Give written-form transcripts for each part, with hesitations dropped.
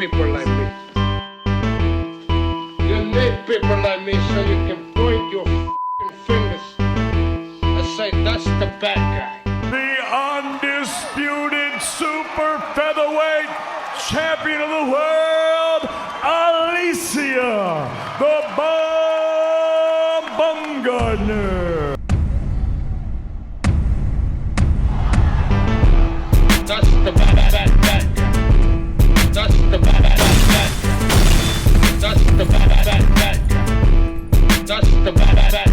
people like me. You need people like me so you can point your f***ing fingers and say, that's the bad guy. The undisputed super featherweight champion of the world, Alicia Baumgardner. That's the bad guy. That's the bad guy. That's the bad guy. That's the bad guy.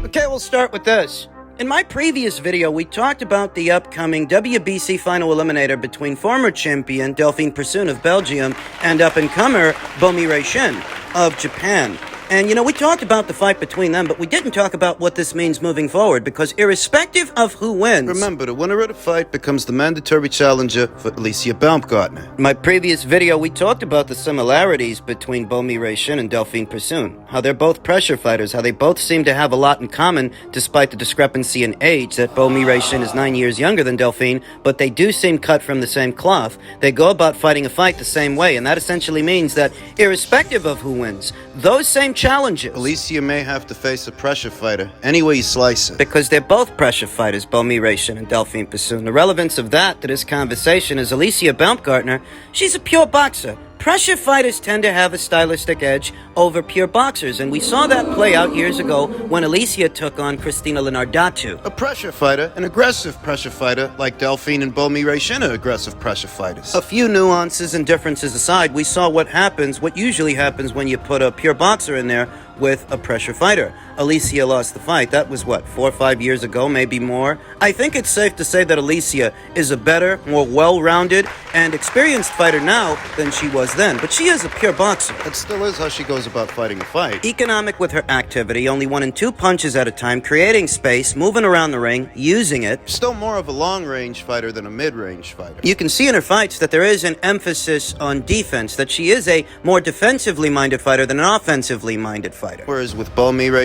Okay, we'll start with this. In my previous video, we talked about the upcoming WBC final eliminator between former champion Delphine Persoon of Belgium and up-and-comer Shin of Japan. And, you know, we talked about the fight between them, but we didn't talk about what this means moving forward, because irrespective of who wins... Remember, the winner of the fight becomes the mandatory challenger for Alicia Baumgardner. In my previous video, we talked about the similarities between Shin and Delphine Persoon, how they're both pressure fighters, how they both seem to have a lot in common, despite the discrepancy in age, that Shin is 9 years younger than Delphine, but they do seem cut from the same cloth. They go about fighting a fight the same way, and that essentially means that, irrespective of who wins, those same challenges. Alicia may have to face a pressure fighter, any way you slice it. Because they're both pressure fighters, Shin and Delphine Persoon. The relevance of that to this conversation is Alicia Baumgardner, she's a pure boxer. Pressure fighters tend to have a stylistic edge over pure boxers, and we saw that play out years ago when Alicia took on Cristina Linardatu. A pressure fighter, an aggressive pressure fighter, like Delphine and Shin are aggressive pressure fighters. A few nuances and differences aside, we saw what usually happens when you put a pure boxer in there with a pressure fighter. Alicia lost the fight. That was, 4 or 5 years ago, maybe more. I think it's safe to say that Alicia is a better, more well-rounded, and experienced fighter now than she was then. But she is a pure boxer. That still is how she goes about fighting a fight. Economic with her activity, only 1 and 2 punches at a time, creating space, moving around the ring, using it. Still more of a long-range fighter than a mid-range fighter. You can see in her fights that there is an emphasis on defense, that she is a more defensively-minded fighter than an offensively-minded fighter. Whereas with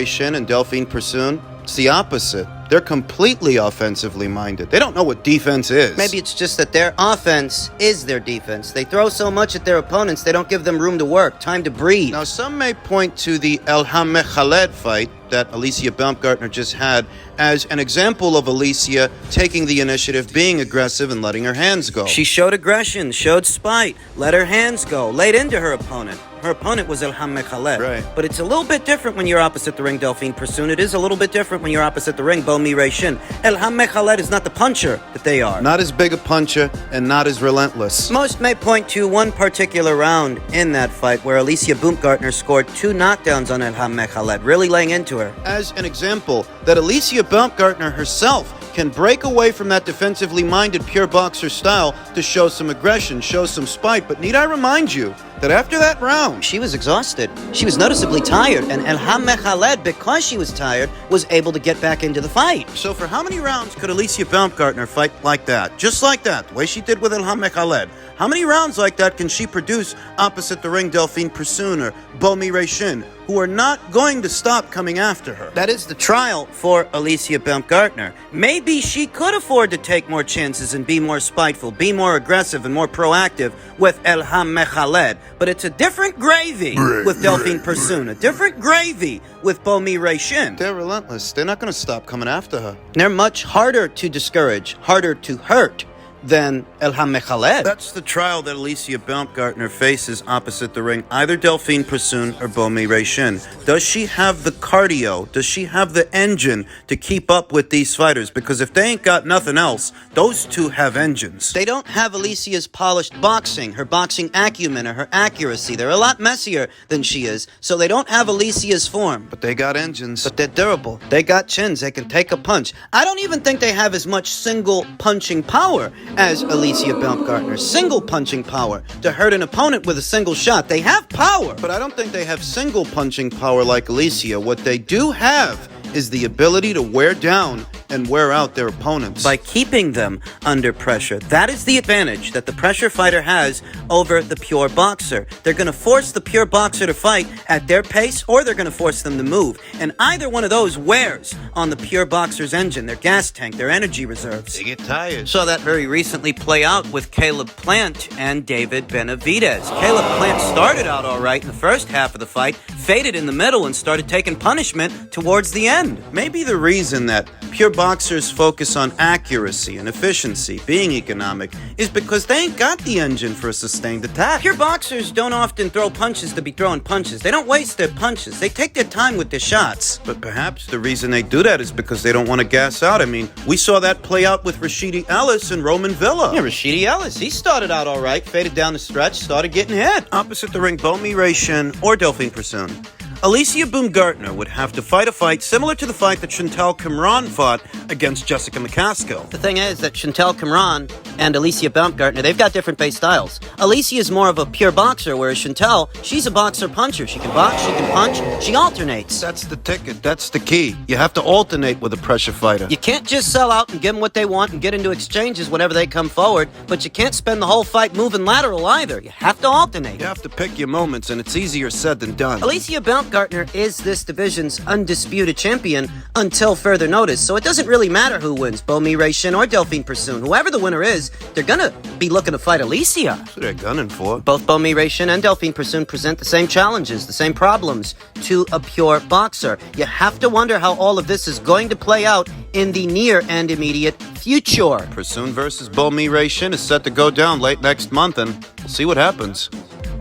Shin and Delphine Persoon, it's the opposite. They're completely offensively minded. They don't know what defense is. Maybe it's just that their offense is their defense. They throw so much at their opponents, they don't give them room to work, time to breathe. Now, some may point to the Elham Mekhaled fight that Alicia Baumgardner just had as an example of Alicia taking the initiative, being aggressive, and letting her hands go. She showed aggression, showed spite, let her hands go, laid into her opponent. Her opponent was Elham Mekhaled. Right. But it's a little bit different when you're opposite the ring, Delphine Persoon. It is a little bit different when you're opposite the ring, Shin. Elham Mekhaled is not the puncher that they are. Not as big a puncher and not as relentless. Most may point to one particular round in that fight where Alicia Baumgardner scored 2 knockdowns on Elham Mekhaled, really laying into her. As an example, that Alicia Baumgardner herself can break away from that defensively minded pure boxer style to show some aggression, show some spite. But need I remind you that after that round, she was exhausted. She was noticeably tired, and Elham Mekhaled, because she was tired, was able to get back into the fight. So for how many rounds could Alicia Baumgardner fight like that? Just like that, the way she did with Elham Mekhaled. How many rounds like that can she produce opposite the ring Delphine Persoon or Shin, who are not going to stop coming after her? That is the trial for Alicia Baumgardner. Maybe she could afford to take more chances and be more spiteful, be more aggressive and more proactive with Elham Mekhaled. But it's a different gravy with Delphine Persoon, a different gravy with Shin. They're relentless. They're not going to stop coming after her. They're much harder to discourage, harder to hurt than Elham Mekhaled. That's the trial that Alicia Baumgardner faces opposite the ring, either Delphine Persoon or Shin. Does she have the cardio? Does she have the engine to keep up with these fighters? Because if they ain't got nothing else, those two have engines. They don't have Alicia's polished boxing, her boxing acumen, or her accuracy. They're a lot messier than she is, so they don't have Alicia's form. But they got engines. But they're durable. They got chins. They can take a punch. I don't even think they have as much single punching power as Alicia Baumgardner. Single punching power to hurt an opponent with a single shot. They have power. But I don't think they have single punching power like Alicia. What they do have is the ability to wear down and wear out their opponents. By keeping them under pressure. That is the advantage that the pressure fighter has over the pure boxer. They're going to force the pure boxer to fight at their pace, or they're going to force them to move. And either one of those wears on the pure boxer's engine, their gas tank, their energy reserves. They get tired. Saw that very recently play out with Caleb Plant and David Benavidez. Caleb Plant started out all right in the first half of the fight, faded in the middle, and started taking punishment towards the end. Maybe the reason that pure boxers focus on accuracy and efficiency, being economic, is because they ain't got the engine for a sustained attack. Pure boxers don't often throw punches to be throwing punches. They don't waste their punches. They take their time with their shots. But perhaps the reason they do that is because they don't want to gas out. I mean, we saw that play out with Rashidi Ellis and Roman Villa. Yeah, Rashidi Ellis, he started out all right, faded down the stretch, started getting hit. Opposite the ring, Bomi Shin or Delphine Persoon. Alicia Baumgardner would have to fight a fight similar to the fight that Chantal Cameron fought against Jessica McCaskill. The thing is that Chantal Cameron and Alicia Baumgardner, they've got different base styles. Alicia is more of a pure boxer, whereas Chantal, she's a boxer puncher. She can box, she can punch, she alternates. That's the ticket. That's the key. You have to alternate with a pressure fighter. You can't just sell out and give them what they want and get into exchanges whenever they come forward, but you can't spend the whole fight moving lateral either. You have to alternate. You have to pick your moments, and it's easier said than done. Alicia Baumgardner is this division's undisputed champion until further notice, so it doesn't really matter who wins, Bomi Shin or Delphine Persoon. Whoever the winner is, they're gonna be looking to fight Alicia. That's what they're gunning for. Both Bomi Shin and Delphine Persoon present the same challenges, the same problems to a pure boxer. You have to wonder how all of this is going to play out in the near and immediate future. Persoon versus Bomi Shin is set to go down late next month, and we'll see what happens.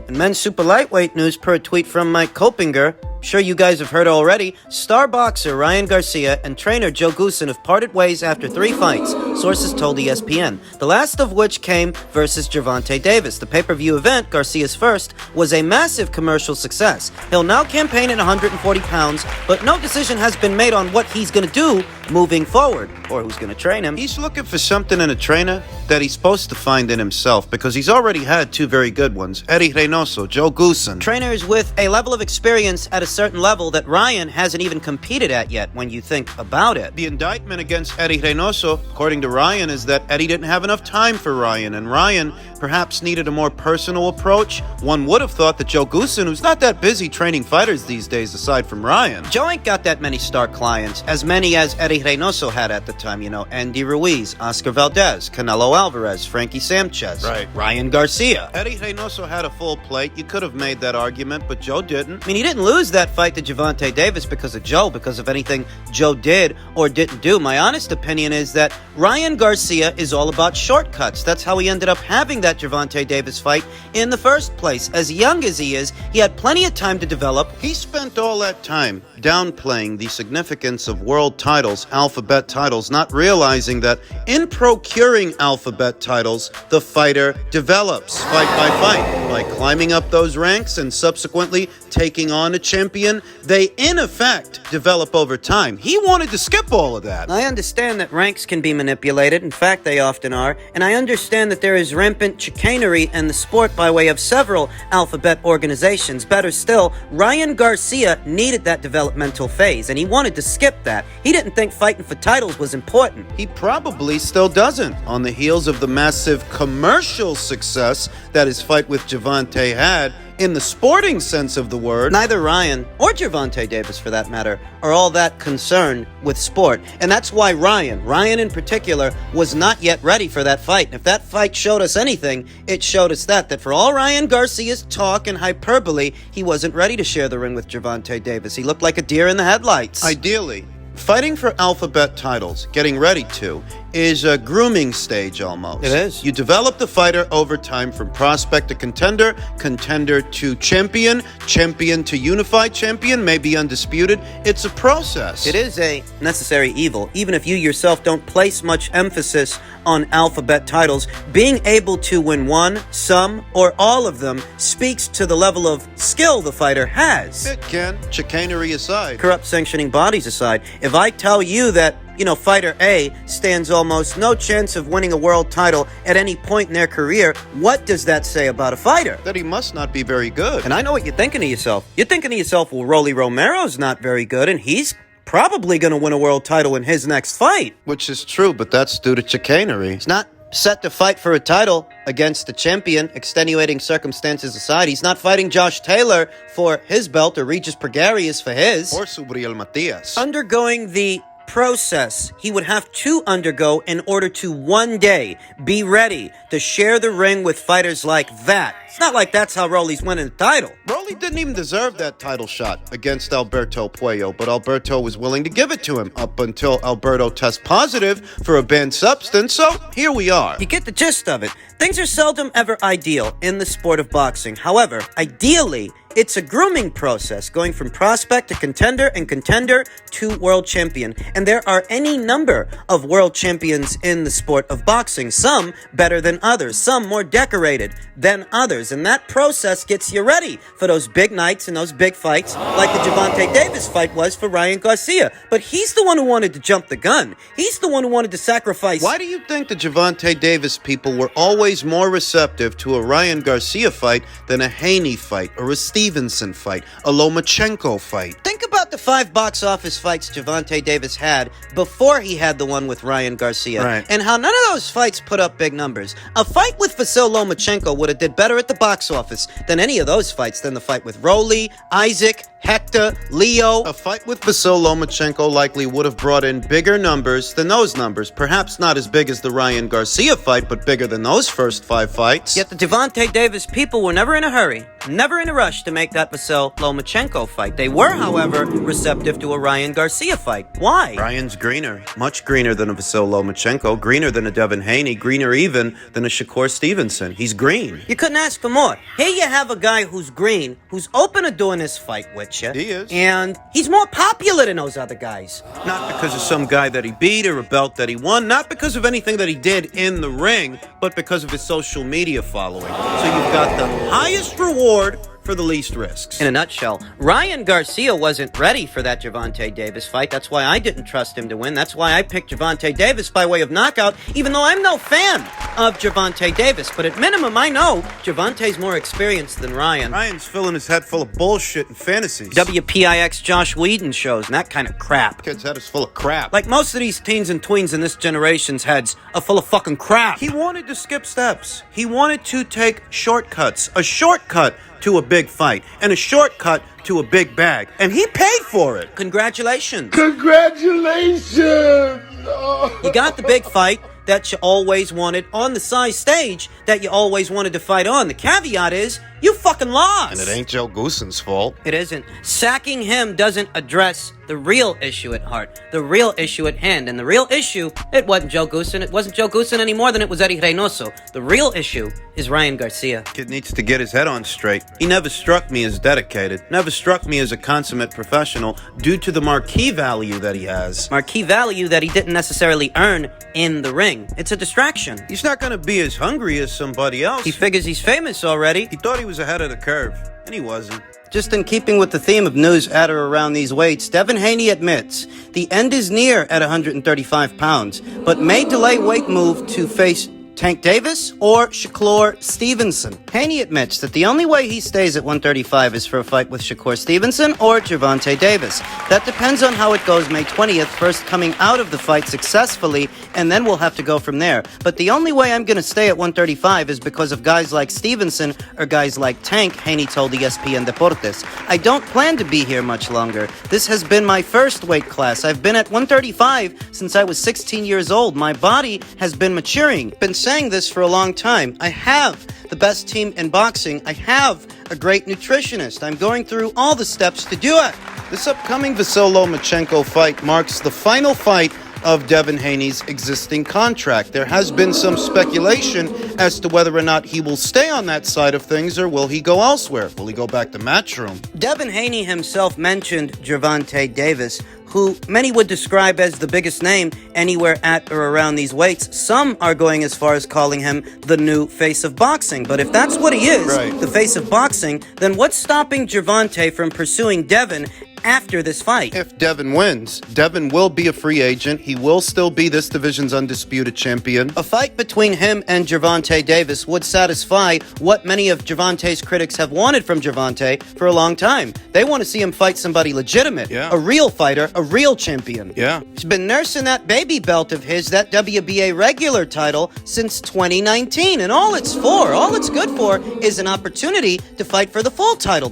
In men's super lightweight news, per a tweet from Mike Kopinger, sure you guys have heard already, star boxer Ryan Garcia and trainer Joe Goossen have parted ways after 3 fights, sources told ESPN. The last of which came versus Gervonta Davis. The pay-per-view event, Garcia's first, was a massive commercial success. He'll now campaign at 140 pounds, but no decision has been made on what he's going to do moving forward, or who's going to train him. He's looking for something in a trainer that he's supposed to find in himself, because he's already had 2 very good ones, Eddie Reynoso, Joe Goossen. Trainers with a level of experience at a certain level that Ryan hasn't even competed at yet when you think about it. The indictment against Eddie Reynoso, according to Ryan, is that Eddie didn't have enough time for Ryan, and Ryan perhaps needed a more personal approach. One would have thought that Joe Goossen, who's not that busy training fighters these days aside from Ryan. Joe ain't got that many star clients, as many as Eddie Reynoso had at the time, you know, Andy Ruiz, Oscar Valdez, Canelo Alvarez, Frankie Sanchez, Right. Ryan Garcia. Eddie Reynoso had a full plate. You could have made that argument, but Joe didn't. I mean, he didn't lose that fight to Gervonta Davis because of Joe, because of anything Joe did or didn't do. My honest opinion is that Ryan Garcia is all about shortcuts. That's how he ended up having that Gervonta Davis fight in the first place. As young as he is, he had plenty of time to develop. He spent all that time downplaying the significance of world titles, alphabet titles, not realizing that in procuring alphabet titles, the fighter develops fight by fight. By climbing up those ranks and subsequently taking on a champion, they in effect develop over time. He wanted to skip all of that. I understand that ranks can be manipulated. In fact, they often are. And I understand that there is rampant chicanery in the sport by way of several alphabet organizations. Better still, Ryan Garcia needed that developmental phase, and he wanted to skip that. He didn't think fighting for titles was important. He probably still doesn't. On the heels of the massive commercial success that his fight with Gervonta had, in the sporting sense of the word, Neither Ryan, or Gervonta Davis for that matter, are all that concerned with sport. And that's why Ryan in particular, was not yet ready for that fight. And if that fight showed us anything, it showed us that for all Ryan Garcia's talk and hyperbole, he wasn't ready to share the ring with Gervonta Davis. He looked like a deer in the headlights. ideally, fighting for alphabet titles, getting ready to, is a grooming stage almost. It is. You develop the fighter over time from prospect to contender, contender to champion, champion to unified champion, maybe undisputed. It's a process. It is a necessary evil. Even if you yourself don't place much emphasis on alphabet titles, being able to win one, some, or all of them speaks to the level of skill the fighter has. It can, chicanery aside. Corrupt sanctioning bodies aside, if I tell you that, fighter A stands almost no chance of winning a world title at any point in their career, what does that say about a fighter? That he must not be very good. And I know what you're thinking to yourself. You're thinking to yourself, well, Rolly Romero's not very good, and he's probably going to win a world title in his next fight. Which is true, but that's due to chicanery. He's not set to fight for a title against the champion, extenuating circumstances aside. He's not fighting Josh Taylor for his belt or Regis Pregarius for his. Or Subriel Matias. Undergoing the process he would have to undergo in order to one day be ready to share the ring with fighters like that. It's not like that's how Rolly's winning the title. Rolly didn't even deserve that title shot against Alberto Puello, but Alberto was willing to give it to him up until Alberto tests positive for a banned substance, so here we are. You get the gist of it. Things are seldom ever ideal in the sport of boxing. However, ideally, it's a grooming process going from prospect to contender and contender to world champion. And there are any number of world champions in the sport of boxing, some better than others, some more decorated than others. And that process gets you ready for those big nights and those big fights like the Gervonta Davis fight was for Ryan Garcia. But he's the one who wanted to jump the gun. He's the one who wanted to sacrifice. Why do you think the Gervonta Davis people were always more receptive to a Ryan Garcia fight than a Haney fight or a Stevenson fight, a Lomachenko fight? Think about the 5 box office fights Gervonta Davis had before he had the one with Ryan Garcia. Right. And how none of those fights put up big numbers. A fight with Vasil Lomachenko would have did better at the box office than any of those fights than the fight with Rolly, Isaac, Hector, Leo. A fight with Vasil Lomachenko likely would have brought in bigger numbers than those numbers. Perhaps not as big as the Ryan Garcia fight, but bigger than those first 5 fights. Yet the Gervonta Davis people were never in a hurry, never in a rush to make that Vasil Lomachenko fight. They were, however, receptive to a Ryan Garcia fight. Why? Ryan's greener. Much greener than a Vasil Lomachenko, greener than a Devin Haney, greener even than a Shakur Stevenson. He's green. You couldn't ask for more. Here you have a guy who's green, who's open to doing this fight with you. He is. And he's more popular than those other guys. Not because of some guy that he beat or a belt that he won, not because of anything that he did in the ring, but because of his social media following. So you've got the highest reward for the least risks. In a nutshell, Ryan Garcia wasn't ready for that Gervonta Davis fight. That's why I didn't trust him to win. That's why I picked Gervonta Davis by way of knockout, even though I'm no fan of Gervonta Davis. But at minimum, I know Gervonta's more experienced than Ryan. Ryan's filling his head full of bullshit and fantasies. WPIX Josh Whedon shows and that kind of crap. Kid's head is full of crap. Like most of these teens and tweens in this generation's heads are full of fucking crap. He wanted to skip steps. He wanted to take shortcuts. A shortcut to a big fight and a shortcut to a big bag. And he paid for it. Congratulations. Congratulations! You got the big fight that you always wanted on the size stage that you always wanted to fight on. The caveat is, you fucking lost. And it ain't Joe Goossen's fault. It isn't. Sacking him doesn't address the real issue at heart, the real issue at hand. And the real issue, it wasn't Joe Goossen. It wasn't Joe Goossen any more than it was Eddie Reynoso. The real issue is Ryan Garcia. Kid needs to get his head on straight. He never struck me as dedicated, never struck me as a consummate professional due to the marquee value that he has. Marquee value that he didn't necessarily earn in the ring. It's a distraction. He's not going to be as hungry as somebody else. He figures he's famous already. He thought he was ahead of the curve, and he wasn't. Just in keeping with the theme of news at or around these weights, Devin Haney admits the end is near at 135 pounds, but may delay weight move to face Tank Davis or Shakur Stevenson. Haney admits that the only way he stays at 135 is for a fight with Shakur Stevenson or Gervonta Davis. That depends on how it goes May 20th, first coming out of the fight successfully, and then we'll have to go from there. But the only way I'm going to stay at 135 is because of guys like Stevenson or guys like Tank, Haney told ESPN Deportes. I don't plan to be here much longer. This has been my first weight class. I've been at 135 since I was 16 years old. My body has been maturing. Been saying this for a long time. I have the best team in boxing. I have a great nutritionist. I'm going through all the steps to do it. This upcoming Vasil Lomachenko fight marks the final fight of Devin Haney's existing contract. There has been some speculation as to whether or not he will stay on that side of things or will he go elsewhere? Will he go back to Matchroom? Devin Haney himself mentioned Gervonta Davis, who many would describe as the biggest name anywhere at or around these weights. Some are going as far as calling him the new face of boxing. But if that's what he is, Right. the face of boxing, then what's stopping Gervonta from pursuing Devin after this fight. If Devin wins, Devin will be a free agent. He will still be this division's undisputed champion. A fight between him and Gervonta Davis would satisfy what many of Gervonta's critics have wanted from Gervonta for a long time. They want to see him fight somebody legitimate, a real fighter, a real champion. Yeah. He's been nursing that baby belt of his, that WBA regular title, since 2019. And all it's good for, is an opportunity to fight for the full title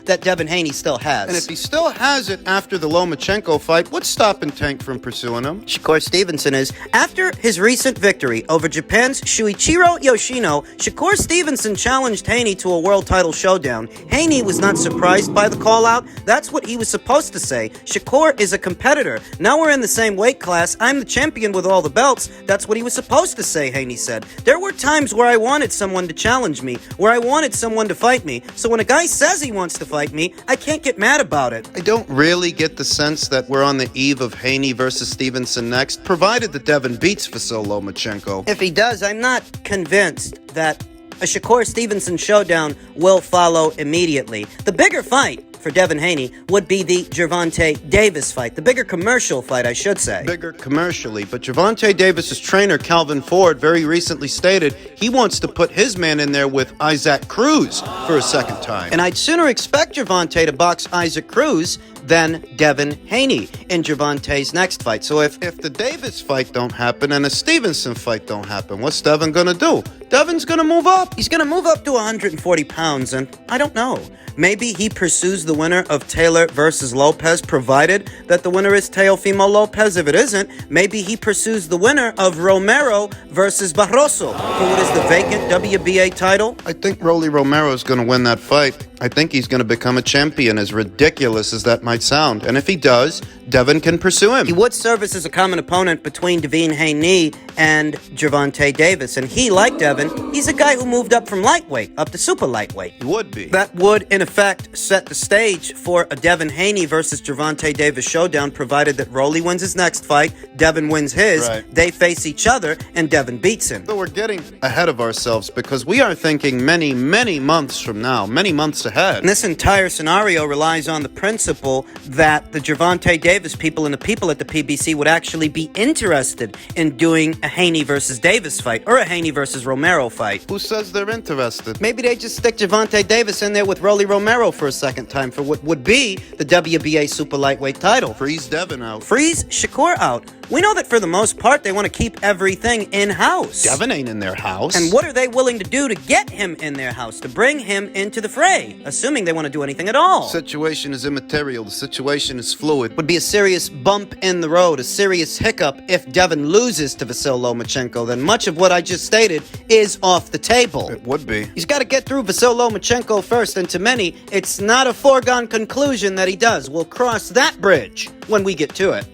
that Devin Haney still has. And if he still has it after the Lomachenko fight, what's stopping Tank from pursuing him? Shakur Stevenson is. After his recent victory over Japan's Shuichiro Yoshino, Shakur Stevenson challenged Haney to a world title showdown. Haney was not surprised by the call-out. That's what he was supposed to say. Shakur is a competitor. Now we're in the same weight class. I'm the champion with all the belts. That's what he was supposed to say, Haney said. There were times where I wanted someone to challenge me, where I wanted someone to fight me. So when a guy says he wants to fight me, I can't get mad about it. I don't really get the sense that we're on the eve of Haney versus Stevenson next, provided that Devin beats Vasyl Lomachenko. If he does, I'm not convinced that a Shakur Stevenson showdown will follow immediately. The bigger fight for Devin Haney would be the Gervonta Davis fight. The bigger commercial fight, I should say. Bigger commercially, but Gervonta Davis's trainer, Calvin Ford, very recently stated he wants to put his man in there with Isaac Cruz for a second time. And I'd sooner expect Gervonta to box Isaac Cruz than Devin Haney in Gervonta's next fight. So if the Davis fight don't happen and the Stevenson fight don't happen, what's Devin gonna do? Devin's gonna move up. He's gonna move up to 140 pounds, and I don't know. Maybe he pursues the winner of Taylor versus Lopez, provided that the winner is Teofimo Lopez. If it isn't, maybe he pursues the winner of Romero versus Barroso for what is the vacant WBA title. I think Rolly Romero is going to win that fight. I think he's going to become a champion, as ridiculous as that might sound. And if he does, Devin can pursue him. He would service as a common opponent between Devin Haney and Gervonta Davis. And he, like Devin, he's a guy who moved up from lightweight up to super lightweight. He would be. That would, in effect, set the stage for a Devin Haney versus Gervonta Davis showdown, provided that Rolly wins his next fight, Devin wins his, they face each other, and Devin beats him. So we're getting ahead of ourselves because we are thinking many, many months from now, many months ahead. And this entire scenario relies on the principle that the Gervonta Davis people and the people at the PBC would actually be interested in doing a Haney versus Davis fight or a Haney versus Romero fight. Who says they're interested? Maybe they just stick Gervonta Davis in there with Rolly Romero for a second time for what would be the WBA super lightweight title. Freeze Devin out. Freeze Shakur out. We know that for the most part, they want to keep everything in-house. Devin ain't in their house. And what are they willing to do to get him in their house, to bring him into the fray, assuming they want to do anything at all? The situation is immaterial. The situation is fluid. Would be a serious bump in the road, a serious hiccup if Devin loses to Vasyl Lomachenko. Then much of what I just stated is off the table. It would be. He's got to get through Vasyl Lomachenko first, and to many, it's not a foregone conclusion that he does. We'll cross that bridge when we get to it.